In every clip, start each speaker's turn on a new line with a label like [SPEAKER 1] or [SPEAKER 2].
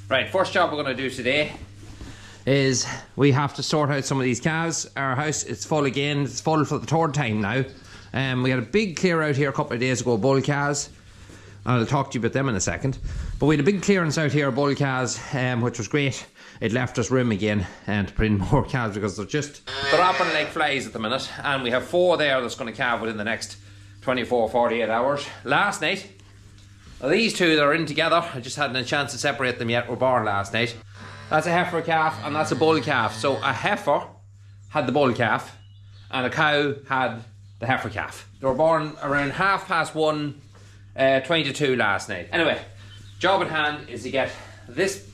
[SPEAKER 1] Right, first job we're going to do today is we have to sort out some of these calves. Our house is full again. It's full for the third time now. We had a big clear out here a couple of days ago, bull calves. I'll talk to you about them in a second. But we had a big clearance out here, bull calves, which was great. It left us room again to put in more calves because they're dropping like flies at the minute. And we have 4 there that's going to calve within the next 24, 48 hours. Last night, these 2 that are in together, I just hadn't a chance to separate them yet, were born last night. That's a heifer calf and that's a bull calf. So a heifer had the bull calf and a cow had the heifer calf. They were born around 1:30, 22 last night. Anyway, job at hand is to get this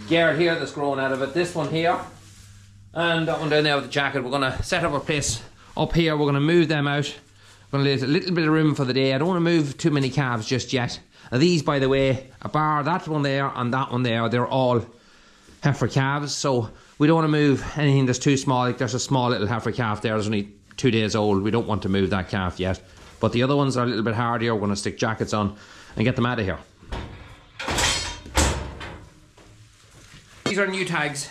[SPEAKER 1] Gerard here that's growing out of it, this one here, and that one down there with the jacket. We're going to set up a place up here. We're going to move them out. We're going to leave a little bit of room for the day. I don't want to move too many calves just yet. Now these, by the way, bar that one there and that one there, they're all heifer calves, so we don't want to move anything that's too small. Like there's a small little heifer calf there, it's only 2 days old. We don't want to move that calf yet. But the other ones are a little bit hardier. We're going to stick jackets on and get them out of here. These are new tags.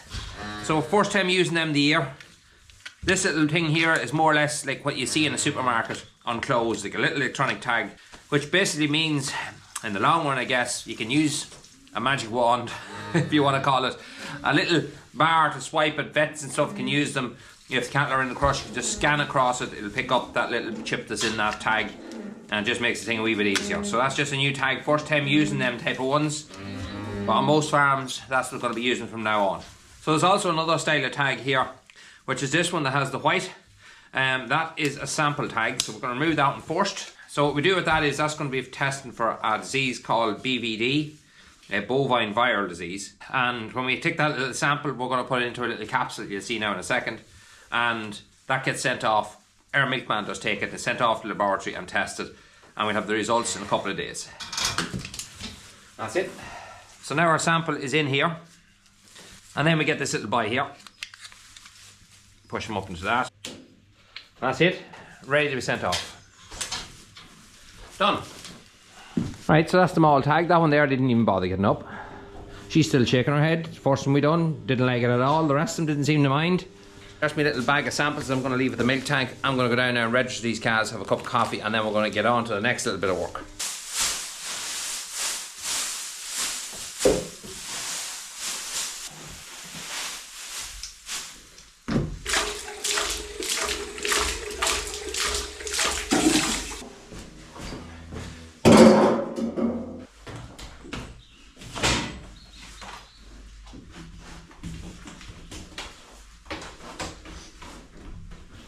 [SPEAKER 1] So first time using them the year. This little thing here is more or less like what you see in a supermarket on clothes, like a little electronic tag, which basically means, in the long run I guess, you can use a magic wand, if you want to call it, a little bar to swipe it. Vets and stuff can use them. If the cattle are in the crush, you can just scan across it, it'll pick up that little chip that's in that tag and it just makes the thing a wee bit easier. So that's just a new tag, first time using them type of ones, but on most farms that's what we're going to be using from now on. So there's also another style of tag here, which is this one that has the white. That is a sample tag, so we're going to remove that one first. So what we do with that is that's going to be testing for a disease called BVD, a bovine viral disease. And when we take that little sample, we're going to put it into a little capsule you'll see now in a second. And that gets sent off. Our milkman does take it, it's sent off to the laboratory and tested, and we'll have the results in a couple of days. That's it. So now our sample is in here, and then we get this little bye here. Push them up into that. That's it, ready to be sent off. Done. Right, so that's the mall tag. That one there didn't even bother getting up. She's still shaking her head. First one we done, didn't like it at all. The rest of them didn't seem to mind. There's my little bag of samples I'm going to leave at the milk tank. I'm going to go down there and register these calves, have a cup of coffee, and then we're going to get on to the next little bit of work.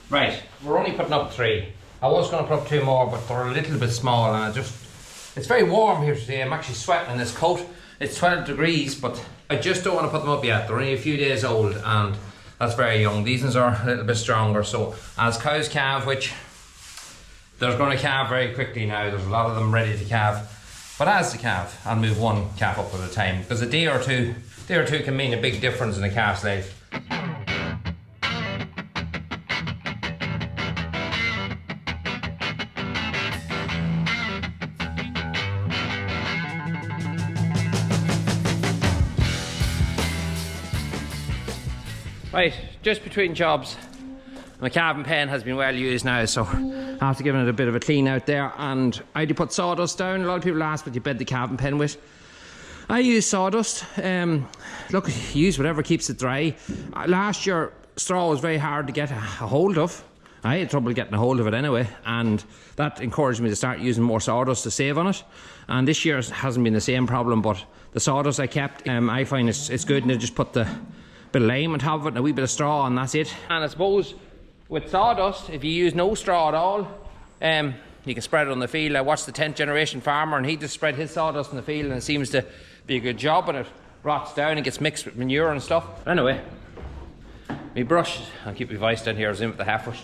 [SPEAKER 1] Right, we're only putting up 3. I was going to put up 2 more, but they're a little bit small, and it's very warm here today. I'm actually sweating in this coat. It's 12 degrees, but I just don't want to put them up yet. They're only a few days old, and that's very young. These ones are a little bit stronger, so as cows calve, which they're going to calve very quickly now, there's a lot of them ready to calve. But as they calve, I'll move one calf up at a time, because a day or two can mean a big difference in a calf's life. Right, just between jobs, my calving pen has been well used now, so I have to give it a bit of a clean out there. And I do put sawdust down. A lot of people ask what you bed the calving pen with. I use sawdust. Look, use whatever keeps it dry. Last year, straw was very hard to get a hold of. I had trouble getting a hold of it anyway, and that encouraged me to start using more sawdust to save on it. And this year hasn't been the same problem, but the sawdust I kept, I find it's good, and I just put the bit of lime on top of it and a wee bit of straw, and that's it. And I suppose with sawdust, if you use no straw at all, you can spread it on the field. I watched the 10th generation farmer, and he just spread his sawdust in the field, and it seems to be a good job, and it rots down and gets mixed with manure and stuff. Anyway, my brush, I'll keep my voice down here as in with the heifers.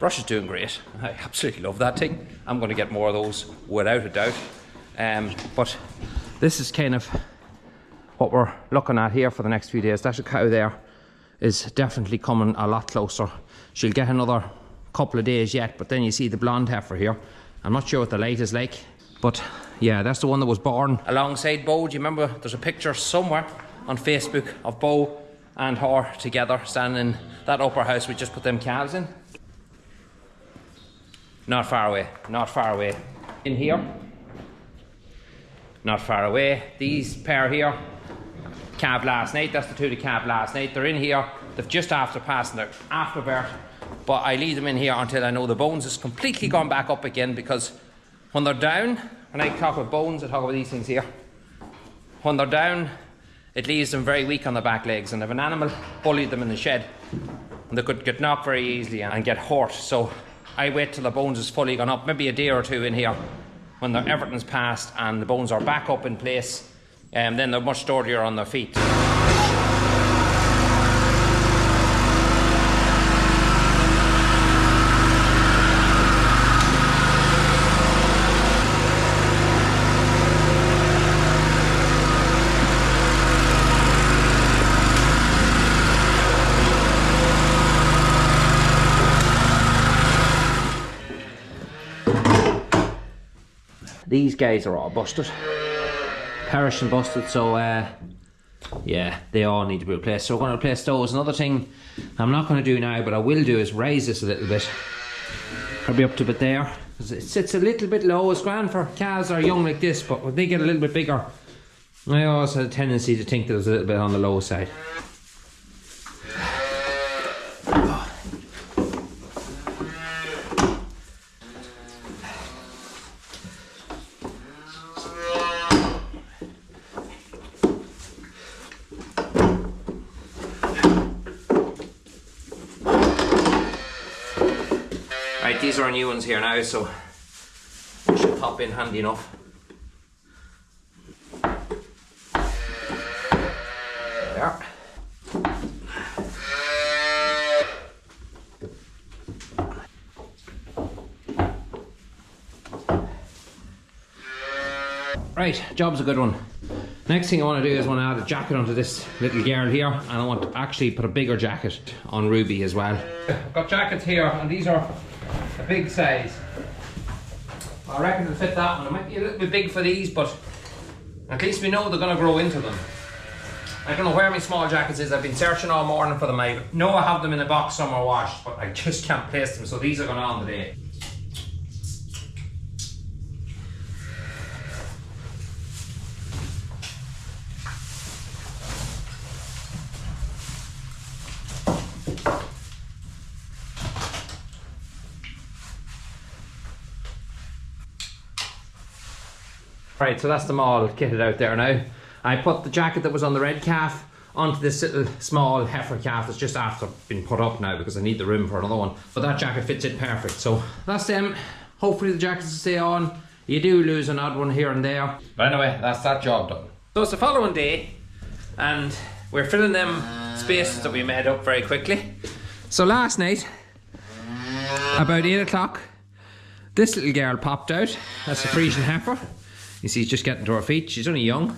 [SPEAKER 1] Brush is doing great. I absolutely love that thing. I'm going to get more of those without a doubt. But this is kind of what we're looking at here for the next few days. That cow there is definitely coming a lot closer. She'll get another couple of days yet, but then you see the blonde heifer here. I'm not sure what the light is like. But yeah, that's the one that was born alongside Bo. Do you remember? There's a picture somewhere on Facebook of Bo and her together standing in that upper house we just put them calves in. Not far away, not far away. In here, not far away. These pair here, calved last night. That's the two that calved last night. They're in here. They've just after passing their afterbirth, but I leave them in here until I know the bones has completely gone back up again, because when they're down, when I talk about bones, I talk about these things here. When they're down, it leaves them very weak on the back legs, and if an animal bullied them in the shed, they could get knocked very easily and get hurt. So I wait till the bones is fully gone up, maybe a day or two in here, when everything's passed and the bones are back up in place, and then they're much sturdier on their feet. These guys are all busted, perished and busted, so yeah, they all need to be replaced. So we're going to replace those. Another thing I'm not going to do now, but I will do, is raise this a little bit, probably up to about there, because it sits a little bit low. It's grand for calves that are young like this, but when they get a little bit bigger, I always had a tendency to think that it was a little bit on the low side. Right, these are our new ones here now, so they should pop in handy enough. There they are. Right, job's a good one. Next thing I want to do is I want to add a jacket onto this little girl here, and I want to actually put a bigger jacket on Ruby as well. I've got jackets here, and these are a big size. I reckon it'll fit that one. It might be a little bit big for these, but at least we know they're going to grow into them. I don't know where my small jackets is. I've been searching all morning for them. I know I have them in a box somewhere washed, but I just can't place them, so these are going on today. Right, so that's them all kitted out there now. I put the jacket that was on the red calf onto this little small heifer calf that's just after been put up now, because I need the room for another one. But that jacket fits it perfect. So that's them. Hopefully the jackets will stay on. You do lose an odd one here and there. But anyway, that's that job done. So it's the following day, and we're filling them spaces that we made up very quickly. So last night, about 8 o'clock, this little girl popped out. That's a Frisian heifer. You see, she's just getting to her feet. She's only young.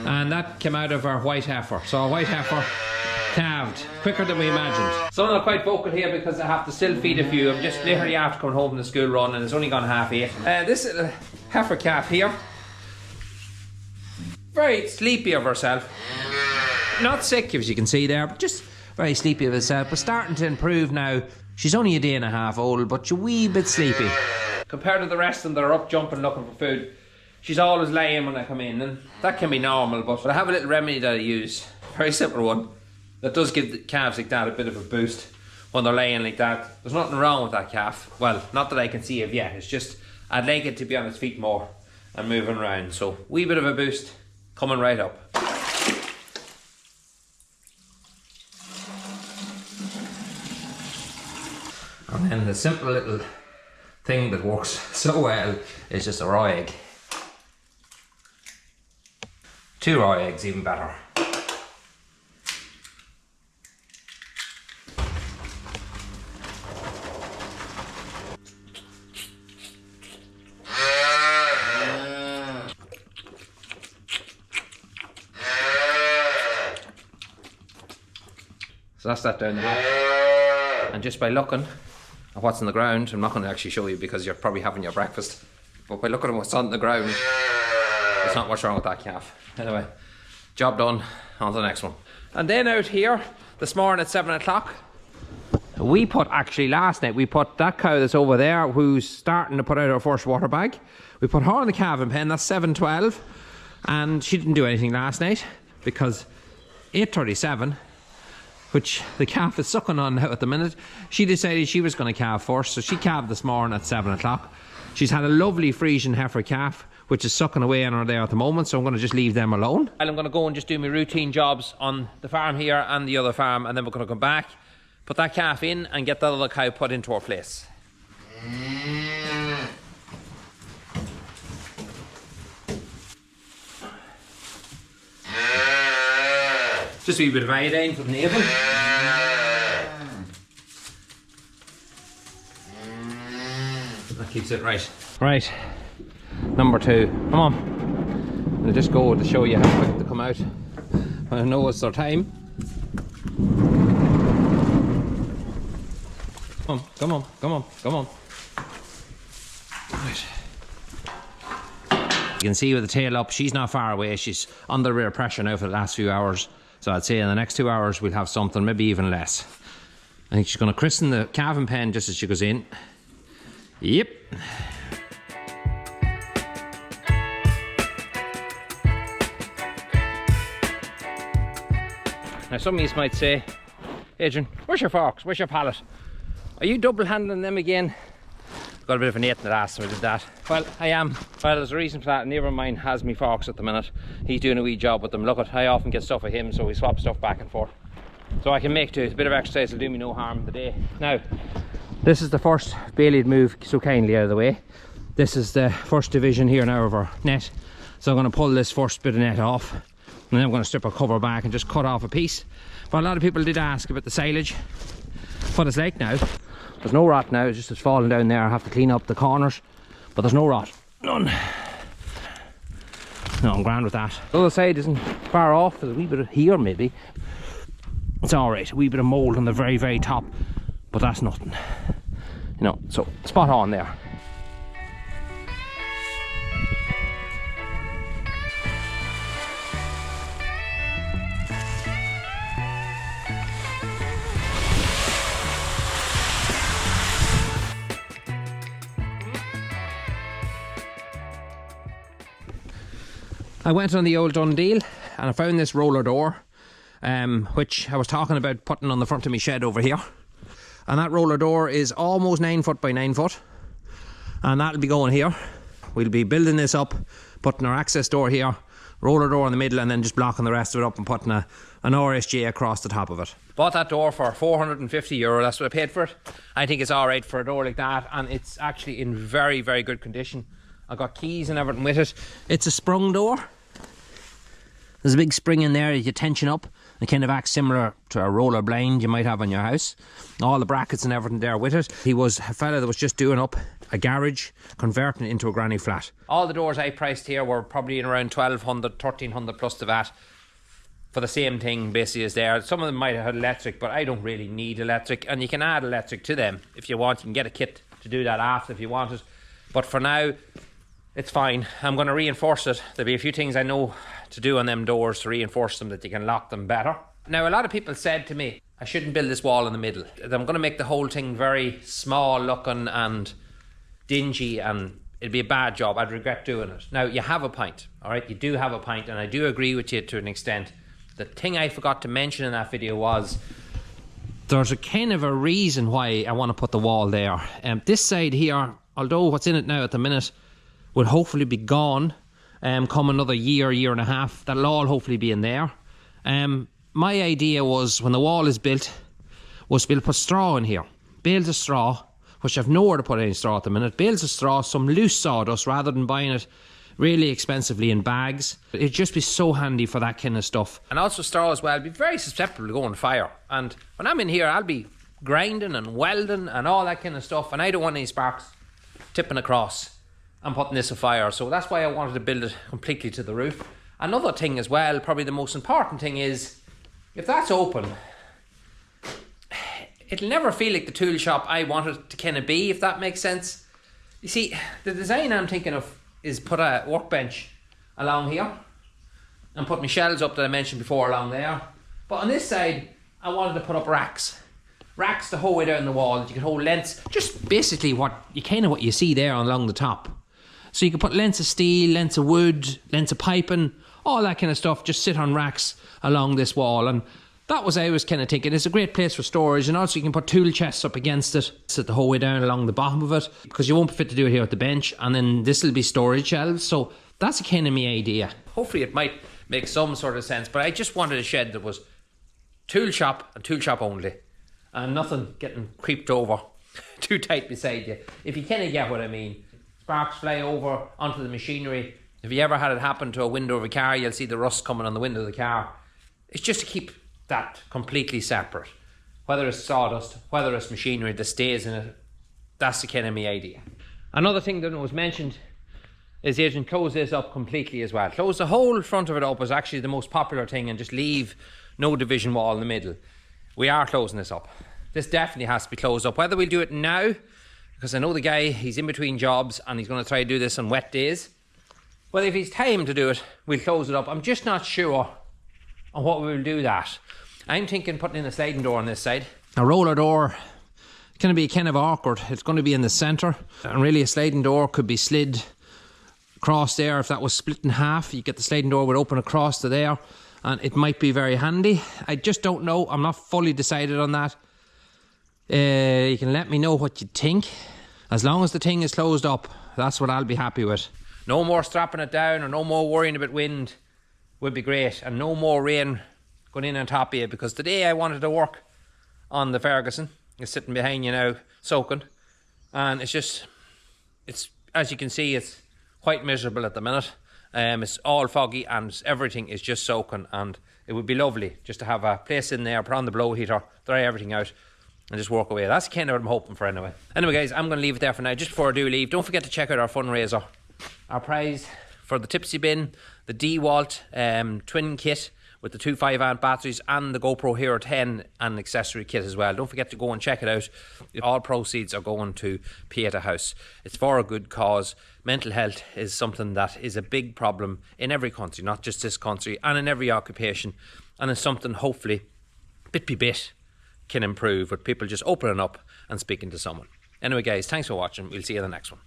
[SPEAKER 1] And that came out of our white heifer. So our white heifer calved quicker than we imagined. So I'm not quite vocal here because I have to still feed a few. I'm just literally after coming home from the school run, and it's only gone 8:30. This little heifer calf here, very sleepy of herself. Not sick, as you can see there, but just very sleepy of herself. But starting to improve now. She's only a day and a half old, but she's a wee bit sleepy. Compared to the rest of them that are up jumping looking for food, she's always laying when I come in, and that can be normal, but I have a little remedy that I use, very simple one, that does give the calves like that a bit of a boost when they're laying like that. There's nothing wrong with that calf. Well, not that I can see of yet. It's just I'd like it to be on its feet more and moving around. So wee bit of a boost coming right up. And then the simple little thing that works so well is just a raw egg. 2 raw eggs, even better. So that's that down the back. And just by looking at what's on the ground, I'm not going to actually show you because you're probably having your breakfast. But by looking at what's on the ground, there's not much wrong with that calf. Anyway, job done, on to the next one. And then out here, this morning at 7 o'clock, we put, actually last night, we put that cow that's over there who's starting to put out her first water bag. We put her in the calving pen, that's 7:12, and she didn't do anything last night because 8:37, which the calf is sucking on now at the minute, she decided she was going to calve first, so she calved this morning at 7 o'clock. She's had a lovely Frisian heifer calf, which is sucking away on her there at the moment, so I'm going to just leave them alone. I'm going to go and just do my routine jobs on the farm here and the other farm, and then we're going to come back, put that calf in, and get that other cow put into her place. Just a wee bit of iodine for the navel. That keeps it right. Right, number 2. Come on. I'm going to just go to show you how quick they come out. I know it's their time. Come on, come on, come on, come on. Right. You can see with the tail up, she's not far away. She's under rear pressure now for the last few hours. So I'd say in the next 2 hours we'll have something, maybe even less. I think she's going to christen the calving pen just as she goes in. Yep. Now some of you might say, Adrian, where's your forks? Where's your pallet? Are you double handling them again? Got a bit of an 8 in the last, so I did that. Well, I am. Well, there's a reason for that. Neighbour of mine has me forks at the minute. He's doing a wee job with them. Look, I often get stuff of him, so we swap stuff back and forth. So I can make do. It's a bit of exercise will do me no harm in the day. Now, this is the first Bailey'd move so kindly out of the way. This is the first division here now of our net. So I'm going to pull this first bit of net off. And then I'm going to strip our cover back and just cut off a piece. But a lot of people did ask about the silage. What it's like now. There's no rot now, it's just it's falling down there. I have to clean up the corners, but there's no rot. None. No, I'm grand with that. The other side isn't far off. There's a wee bit of here maybe. It's alright, a wee bit of mould on the very, very top, but that's nothing. You know, so spot on there. I went on the old Dundee and I found this roller door, which I was talking about putting on the front of my shed over here. And that roller door is almost 9 foot by 9 foot. And that'll be going here. We'll be building this up, putting our access door here, roller door in the middle, and then just blocking the rest of it up and putting an RSJ across the top of it. Bought that door for €450, that's what I paid for it. I think it's alright for a door like that, and it's actually in very, very good condition. I've got keys and everything with it. It's a sprung door. There's a big spring in there that you tension up. It kind of acts similar to a roller blind you might have on your house. All the brackets and everything there with it. He was a fella that was just doing up a garage, converting it into a granny flat. All the doors I priced here were probably in around 1,200, 1,300 plus the VAT for the same thing basically as there. Some of them might have had electric, but I don't really need electric. And you can add electric to them if you want. You can get a kit to do that after if you want it. But for now, it's fine. I'm going to reinforce it. There'll be a few things I know to do on them doors to reinforce them that you can lock them better. Now, a lot of people said to me, I shouldn't build this wall in the middle. I'm going to make the whole thing very small looking and dingy, and it'd be a bad job. I'd regret doing it. Now, you have a point, all right? You do have a point, and I do agree with you to an extent. The thing I forgot to mention in that video was there's a kind of a reason why I want to put the wall there. This side here, although what's in it now at the minute will hopefully be gone come another year, year and a half. That'll all hopefully be in there. My idea was when the wall is built was to be able to put straw in here. Bales of straw, which I've nowhere to put any straw at the minute. Bales of straw, some loose sawdust rather than buying it really expensively in bags. It'd just be so handy for that kind of stuff. And also straw as well, it'd be very susceptible to go on fire. And when I'm in here, I'll be grinding and welding and all that kind of stuff, and I don't want any sparks tipping across and putting this afire. So that's why I wanted to build it completely to the roof. Another thing as well, probably the most important thing is, if that's open, it'll never feel like the tool shop I want it to kind of be, if that makes sense. You see, the design I'm thinking of is put a workbench along here and put my shelves up that I mentioned before along there. But on this side, I wanted to put up racks. Racks the whole way down the wall that you could hold lengths, just basically what you see there along the top. So you could put lengths of steel, lengths of wood, lengths of piping, all that kind of stuff, just sit on racks along this wall. And that was I was kind of thinking. It's a great place for storage, and also you can put tool chests up against it, sit the whole way down along the bottom of it, because you won't be fit to do it here at the bench. And then this will be storage shelves. So that's a kind of my idea. Hopefully it might make some sort of sense, but I just wanted a shed that was tool shop and tool shop only, and nothing getting creeped over too tight beside you, if you kind of get what I mean. Sparks fly over onto the machinery. If you ever had it happen to a window of a car, you'll see the rust coming on the window of the car. It's just to keep that completely separate. Whether it's sawdust, whether it's machinery that stays in it, that's the kind of my idea. Another thing that was mentioned is you can close this up completely as well. Close the whole front of it up is actually the most popular thing, and just leave no division wall in the middle. We are closing this up. This definitely has to be closed up. Whether we'll do it now, because I know the guy, he's in between jobs and he's going to try to do this on wet days. Well, if he's time to do it, we'll close it up. I'm just not sure on what we will do that. I'm thinking putting in a sliding door on this side. A roller door, it's going to be kind of awkward. It's going to be in the centre, and really a sliding door could be slid across there. If that was split in half, you get the sliding door would open across to there, and it might be very handy. I just don't know. I'm not fully decided on that. You can let me know what you think. As long as the thing is closed up, that's what I'll be happy with. No more strapping it down, or no more worrying about wind would be great, and no more rain going in on top of you, because today I wanted to work on the Ferguson. It's sitting behind you now, soaking, and it's as you can see, it's quite miserable at the minute. It's all foggy and everything is just soaking, and it would be lovely just to have a place in there, put on the blow heater, dry everything out, and just walk away. That's kind of what I'm hoping for anyway. Anyway guys, I'm going to leave it there for now. Just before I do leave, don't forget to check out our fundraiser. Our prize for the Tipsy Bin, the DeWalt twin kit with the 2 5-amp batteries, and the GoPro Hero 10 and accessory kit as well. Don't forget to go and check it out. All proceeds are going to Pieta House. It's for a good cause. Mental health is something that is a big problem in every country, not just this country, and in every occupation. And it's something hopefully, bit by bit, can improve with people just opening up and speaking to someone. Anyway guys, thanks for watching. We'll see you in the next one.